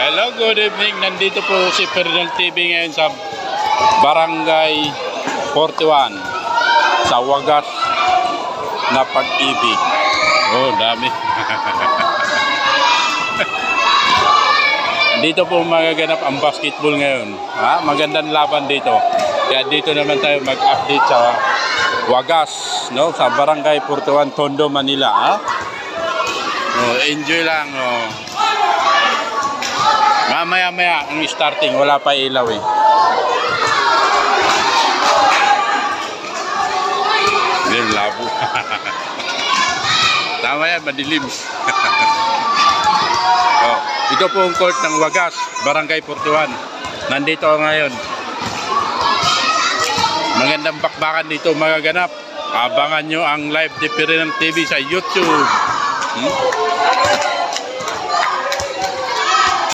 Hello, good evening. Nandito po si Ferdinand TV ngayon sa Barangay 41 sa wagas na pag-ibig. Oh, dami. Dito po magaganap ang basketball ngayon. Magandang laban dito. Kaya dito naman tayo mag-update sa wagas, no? Sa Barangay 41, Tondo, Manila. Oh, enjoy lang. Oh. Mamaya-maya ang starting, wala pa ilaw eh. Ganyan, labo. Tama yan, madilim. Oh, ito po ang court ng wagas, Barangay 41. Nandito ako ngayon. Magandang bakbakan dito magaganap. Abangan nyo ang live ni Ferdinand TV sa YouTube.